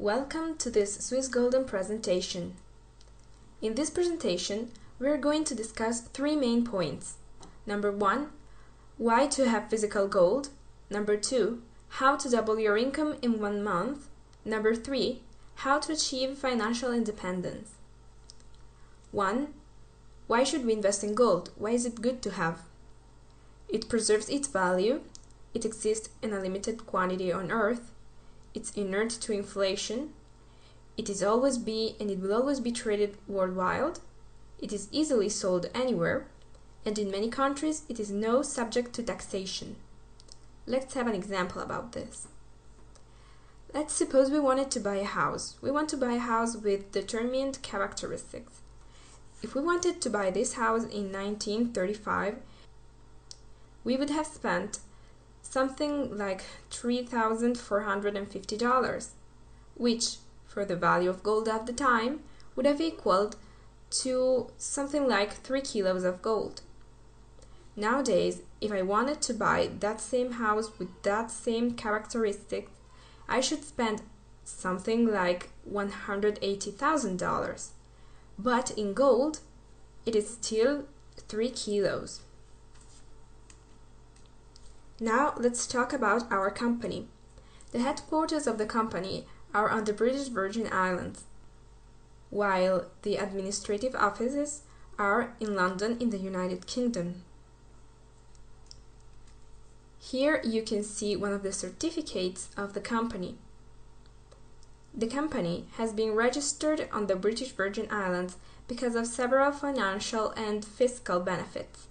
Welcome to this Swiss Golden presentation. In this presentation, we are going to discuss three main points. Number 1, why to have physical gold. Number 2, how to double your income in 1 month. Number 3, how to achieve financial independence. 1. Why should we invest in gold? Why is it good to have? It preserves its value. It exists in a limited quantity on Earth. It's inert to inflation. It is always be and it will always be traded worldwide. It is easily sold anywhere, and in many countries it is no subject to taxation. Let's have an example about this. Let's suppose we wanted to buy a house. We want to buy a house with determined characteristics. If we wanted to buy this house in 1935, we would have spent something like $3,450, which, for the value of gold at the time, would have equaled to something like 3 kilos of gold. Nowadays, if I wanted to buy that same house with that same characteristics, I should spend something like $180,000. But in gold, it is still 3 kilos. Now let's talk about our company. The headquarters of the company are on the British Virgin Islands, while the administrative offices are in London in the United Kingdom. Here you can see one of the certificates of the company. The company has been registered on the British Virgin Islands because of several financial and fiscal benefits.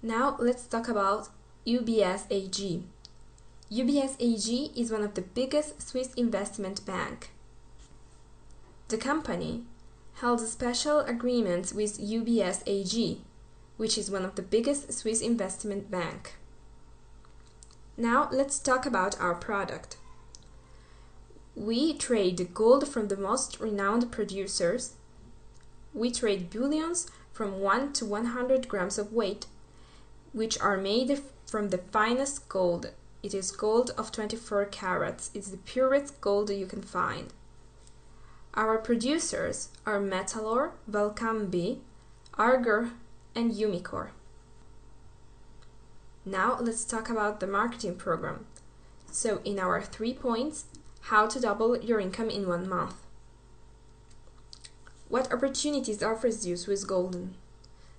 Now let's talk about UBS AG. UBS AG is one of the biggest Swiss investment banks. The company held special agreements with UBS AG, which is one of the biggest Swiss investment banks. Now let's talk about our product. We trade gold from the most renowned producers. We trade bullions from 1 to 100 grams of weight, which are made from the finest gold. It is gold of 24 carats. It's the purest gold you can find. Our producers are Metalor, Valcambi, Arger, and Umicore. Now let's talk about the marketing program. So in our 3 points, how to double your income in 1 month. What opportunities offers you Swiss Golden?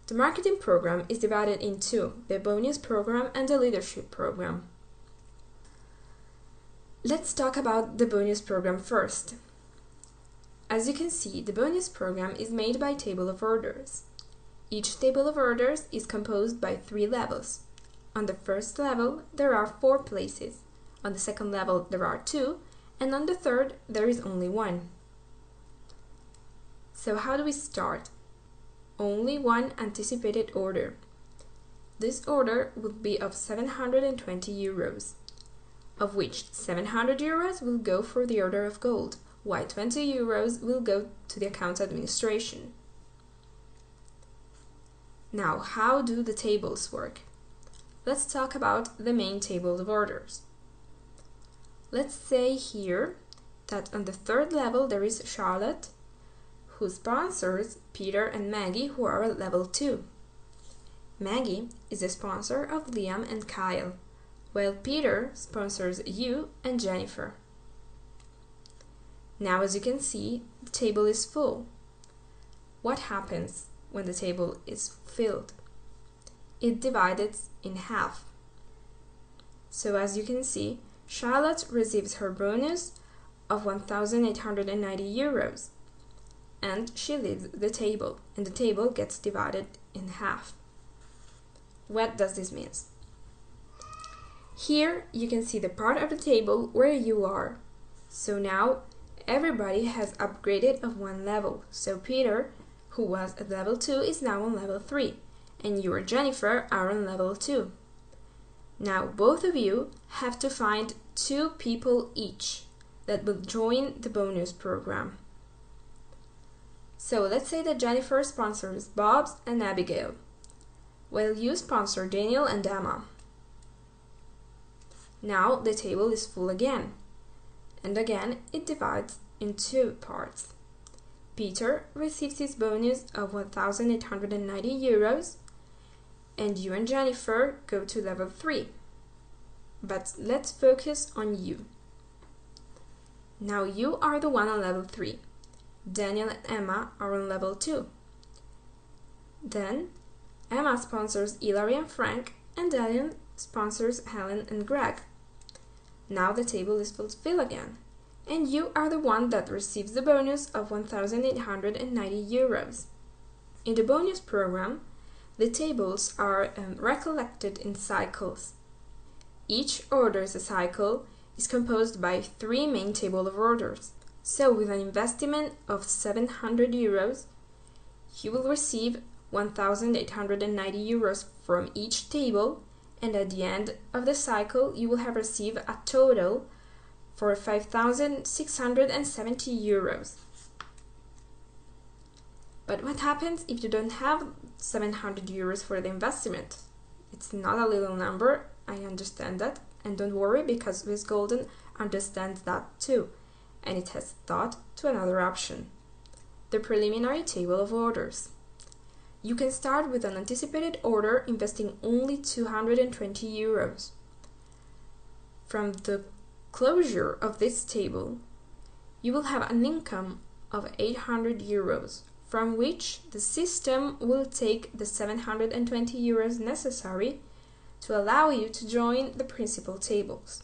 The marketing program is divided in 2, the bonus program and the leadership program. Let's talk about the bonus program first. As you can see, the bonus program is made by table of orders. Each table of orders is composed by 3 levels. On the first level, there are 4 places. On the second level, there are 2, and on the third, there is only 1. So how do we start? Only 1 anticipated order. This order would be of 720 euros, of which 700 euros will go for the order of gold, while 20 euros will go to the account administration. Now, how do the tables work? Let's talk about the main table of orders. Let's say here that on the third level there is Charlotte, who sponsors Peter and Maggie, who are at level 2. Maggie is the sponsor of Liam and Kyle, while Peter sponsors you and Jennifer. Now, as you can see, the table is full. What happens when the table is filled? It divides in half. So as you can see, Charlotte receives her bonus of 1,890 euros. And she leaves the table, and the table gets divided in half. What does this mean? Here you can see the part of the table where you are. So now everybody has upgraded of 1 level. So Peter, who was at level 2, is now on level 3, and you or Jennifer are on level 2. Now both of you have to find 2 people each that will join the bonus program. So let's say that Jennifer sponsors Bob and Abigail, while you sponsor Daniel and Emma. Now the table is full again, and again it divides in two parts. Peter receives his bonus of 1,890 euros, and you and Jennifer go to level 3. But let's focus on you. Now you are the one on level 3. Daniel and Emma are on level 2. Then Emma sponsors Hilary and Frank, and Daniel sponsors Helen and Greg. Now the table is fulfilled again, and you are the one that receives the bonus of 1,890 euros. In the bonus program, the tables are recollected in cycles. Each orders a cycle is composed by 3 main table of orders. So with an investment of 700 euros, you will receive 1,890 euros from each table, and at the end of the cycle you will have received a total for 5,670 euros. But what happens if you don't have 700 euros for the investment? It's not a little number, I understand that, and don't worry because Swiss Golden understands that too, and it has thought to another option: the preliminary table of orders. You can start with an anticipated order investing only 220 euros. From the closure of this table, you will have an income of 800 euros, from which the system will take the 720 euros necessary to allow you to join the principal tables.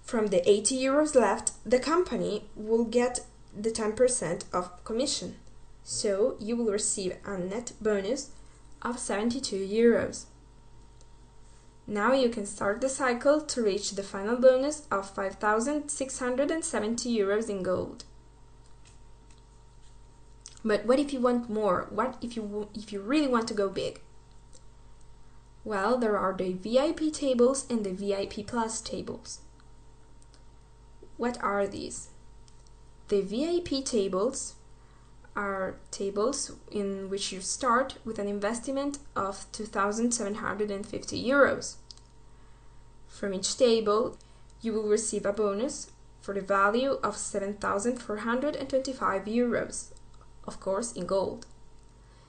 From the 80 euros left, the company will get the 10% of commission, so you will receive a net bonus of 72 euros. Now you can start the cycle to reach the final bonus of 5,670 euros in gold. But what if you want more? What if you really want to go big? Well, there are the VIP tables and the VIP Plus tables. What are these? The VIP tables are tables in which you start with an investment of 2,750 euros. From each table, you will receive a bonus for the value of 7,425 euros, of course in gold.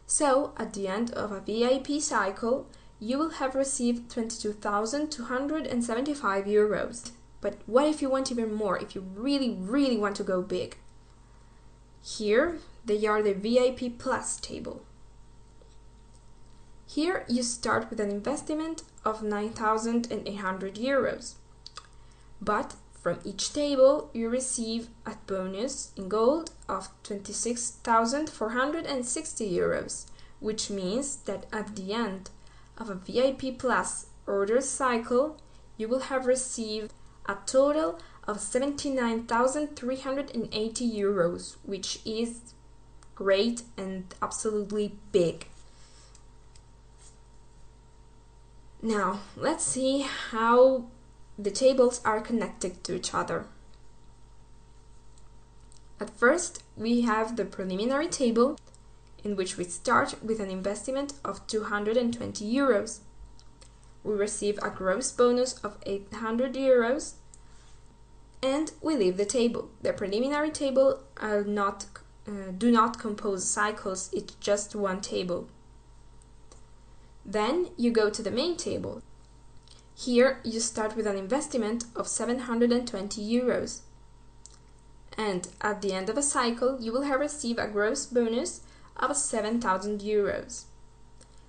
So, at the end of a VIP cycle, you will have received 22,275 euros. But what if you want even more, if you really want to go big? Here, they are the VIP Plus table. Here you start with an investment of 9,800 euros. But from each table you receive a bonus in gold of 26,460 euros, which means that at the end of a VIP Plus order cycle, you will have received a total of 79,380 euros, which is great and absolutely big. Now, let's see how the tables are connected to each other. At first, we have the preliminary table, in which we start with an investment of 220 euros. We receive a gross bonus of 800 euros, and we leave the table. The preliminary table do not compose cycles, it's just one table. Then you go to the main table. Here you start with an investment of 720 euros. And at the end of a cycle, you will have received a gross bonus of 7,000 euros.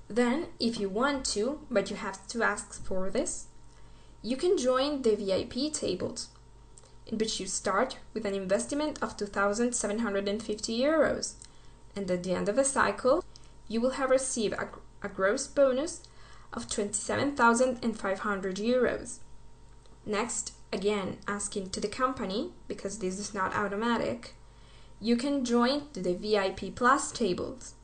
Then, if you want to, but you have to ask for this, you can join the VIP tables, in which you start with an investment of 2,750 euros, and at the end of a cycle, you will have received a gross bonus of 27,500 euros. Next, again asking to the company, because this is not automatic, you can join the VIP Plus tables,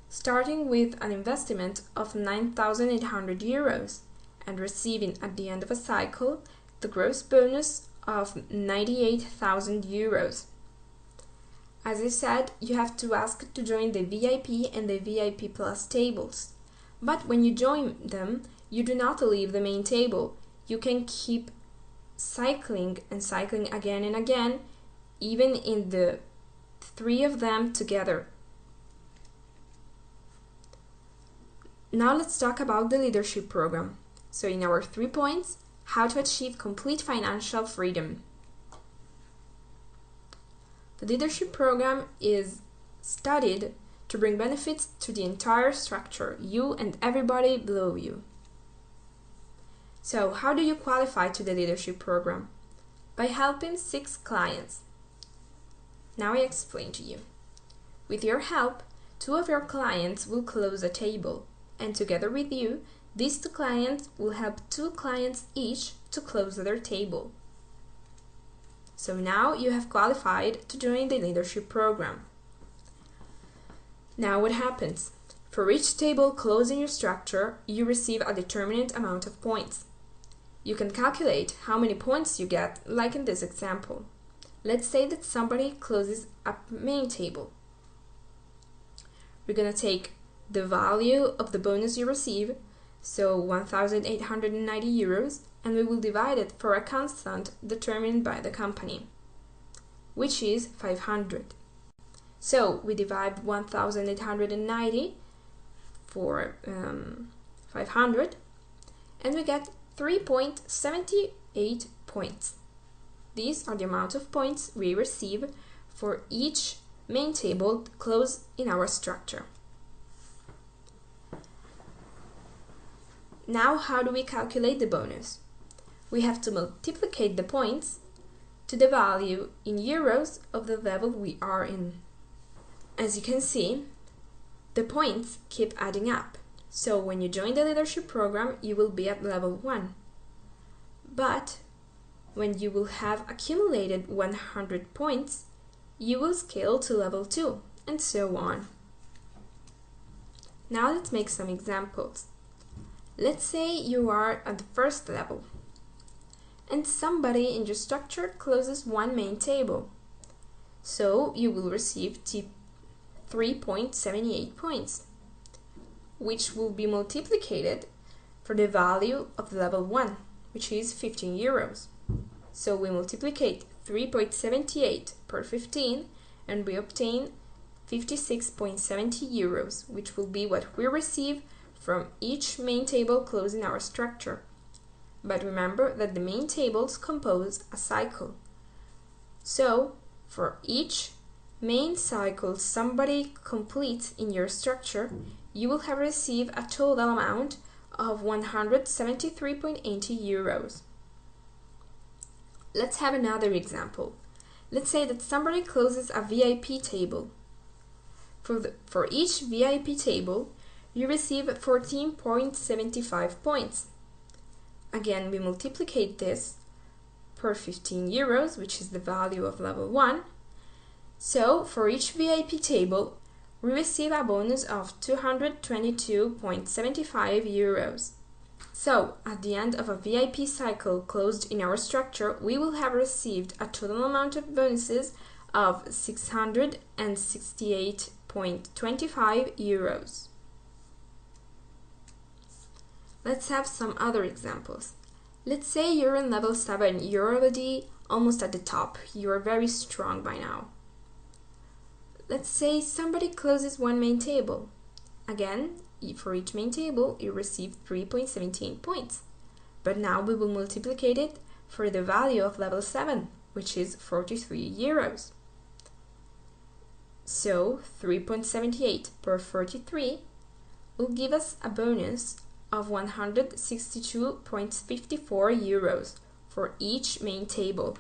starting with an investment of 9,800 euros and receiving at the end of a cycle the gross bonus of 98,000 euros. As I said, you have to ask to join the VIP and the VIP Plus tables. But when you join them, you do not leave the main table. you can keep cycling and cycling again and again, even in the 3 of them together. Now let's talk about the leadership program. So in our 3 points, how to achieve complete financial freedom. The leadership program is studied to bring benefits to the entire structure, you and everybody below you. So how do you qualify to the leadership program? By helping 6 clients. Now I explain to you. With your help, 2 of your clients will close a table, and together with you, these 2 clients will help 2 clients each to close their table. So now you have qualified to join the leadership program. Now what happens? For each table closed in your structure, you receive a determined amount of points. You can calculate how many points you get, like in this example. Let's say that somebody closes a main table. We're going to take the value of the bonus you receive, so 1,890 euros, and we will divide it for a constant determined by the company, which is 500. So we divide 1,890 for 500, and we get 3.78 points. These are the amount of points we receive for each main table closed in our structure. Now, how do we calculate the bonus? We have to multiply the points to the value in euros of the level we are in. As you can see, the points keep adding up. So when you join the leadership program, you will be at level 1. But when you will have accumulated 100 points, you will scale to level 2, and so on. Now let's make some examples. Let's say you are at the first level, and somebody in your structure closes 1 main table. So you will receive 3.78 points, which will be multiplied for the value of level 1, which is 15 euros. So we multiply 3.78 per 15, and we obtain 56.70 euros, which will be what we receive from each main table closing our structure. But remember that the main tables compose a cycle. So for each main cycle somebody completes in your structure, you will have received a total amount of 173.80 euros. Let's have another example. Let's say that somebody closes a VIP table. For each VIP table, you receive 14.75 points. Again, we multiply this per 15 euros, which is the value of level 1. So, for each VIP table, we receive a bonus of 222.75 euros. So, at the end of a VIP cycle closed in our structure, we will have received a total amount of bonuses of 668.25 euros. Let's have some other examples. Let's say you're in level 7, you're already almost at the top, you're very strong by now. Let's say somebody closes 1 main table. Again, for each main table, you receive 3.17 points. But now we will multiply it for the value of level 7, which is 43 euros. So 3.78 per 43 will give us a bonus of 162.54 euros for each main table.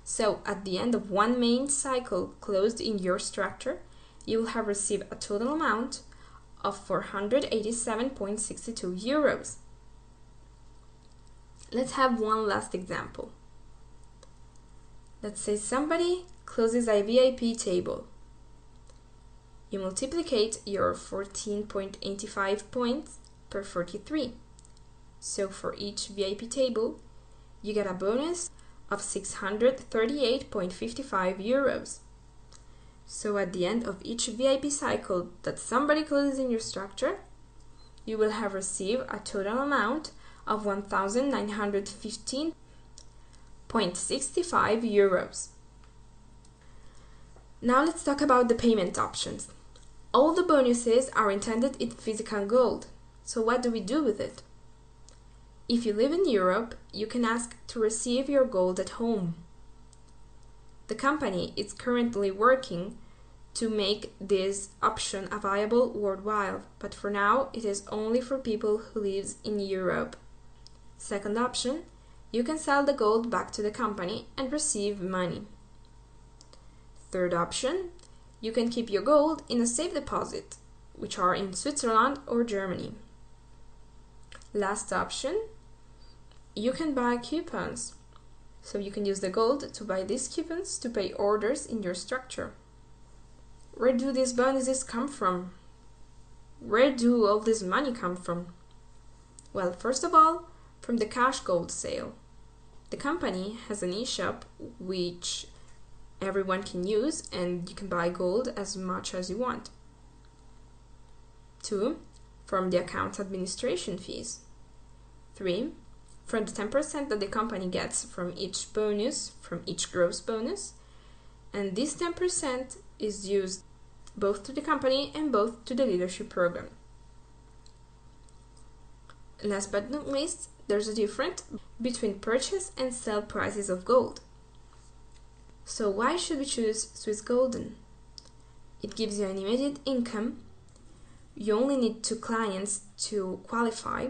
So at the end of 1 main cycle closed in your structure, you will have received a total amount of 487.62 euros. Let's have one last example. Let's say somebody closes a VIP table. You multiply your 14.85 points per 43. So for each VIP table, you get a bonus of 638.55 euros. So at the end of each VIP cycle that somebody closes in your structure, you will have received a total amount of 1,915.65 euros. Now let's talk about the payment options. All the bonuses are intended in physical gold, so what do we do with it? If you live in Europe, you can ask to receive your gold at home. The company is currently working to make this option available worldwide, but for now it is only for people who live in Europe. Second option, you can sell the gold back to the company and receive money. Third option, you can keep your gold in a safe deposit, which are in Switzerland or Germany. Last option, you can buy coupons. So you can use the gold to buy these coupons to pay orders in your structure. Where do these bonuses come from? Where do all this money come from? Well, first of all, from the cash gold sale. The company has an e-shop which everyone can use, and you can buy gold as much as you want. 2. From the account administration fees. 3. From the 10% that the company gets from each gross bonus, and this 10% is used both to the company and both to the leadership program. Last but not least, there's a difference between purchase and sell prices of gold. So why should we choose Swiss Golden? It gives you an immediate income. You only need 2 clients to qualify.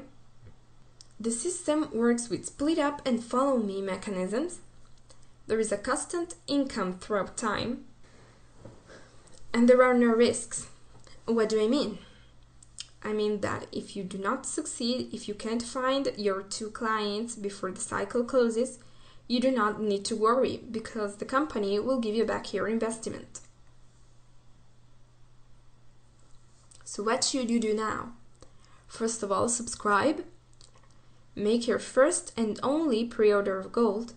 The system works with split up and follow me mechanisms. There is a constant income throughout time, and there are no risks. What do I mean? I mean that if you do not succeed, if you can't find your 2 clients before the cycle closes, you do not need to worry, because the company will give you back your investment. So what should you do now? First of all, subscribe. Make your first and only pre-order of gold.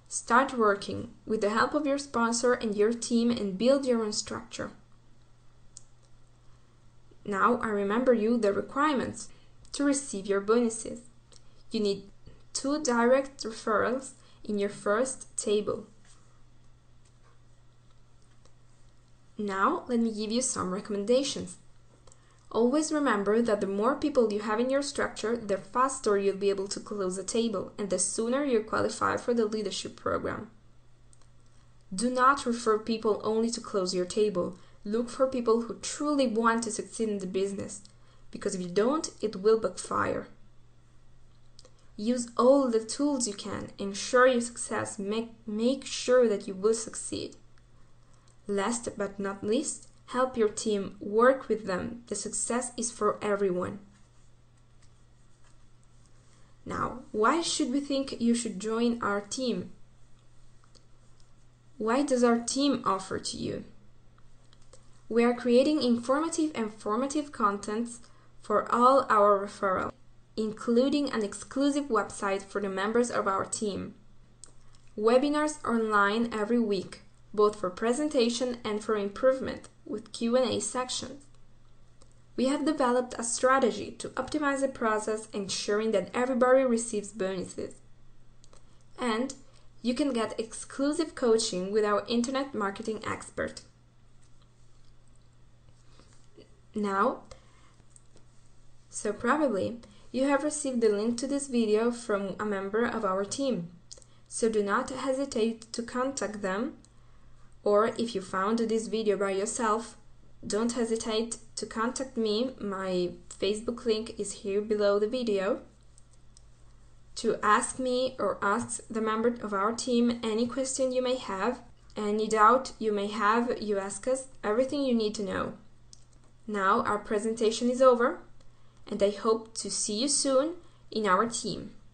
Start working with the help of your sponsor and your team and build your own structure. Now I remember you the requirements to receive your bonuses. You need 2 direct referrals in your first table. Now let me give you some recommendations. Always remember that the more people you have in your structure, the faster you'll be able to close a table, and the sooner you qualify for the leadership program. Do not refer people only to close your table. Look for people who truly want to succeed in the business, because if you don't, it will backfire. Use all the tools you can. Ensure your success. Make sure that you will succeed. Last but not least, help your team, work with them. The success is for everyone. Now, why should we think you should join our team? Why does our team offer to you? We are creating informative and formative contents for all our referrals, including an exclusive website for the members of our team. Webinars online every week, both for presentation and for improvement, with Q&A sections. We have developed a strategy to optimize the process, ensuring that everybody receives bonuses. And you can get exclusive coaching with our internet marketing expert. Now, so probably you have received the link to this video from a member of our team. So do not hesitate to contact them. Or if you found this video by yourself, don't hesitate to contact me. My Facebook link is here below the video. To ask me or ask the member of our team any question you may have, any doubt you may have, you ask us everything you need to know. Now our presentation is over, and I hope to see you soon in our team.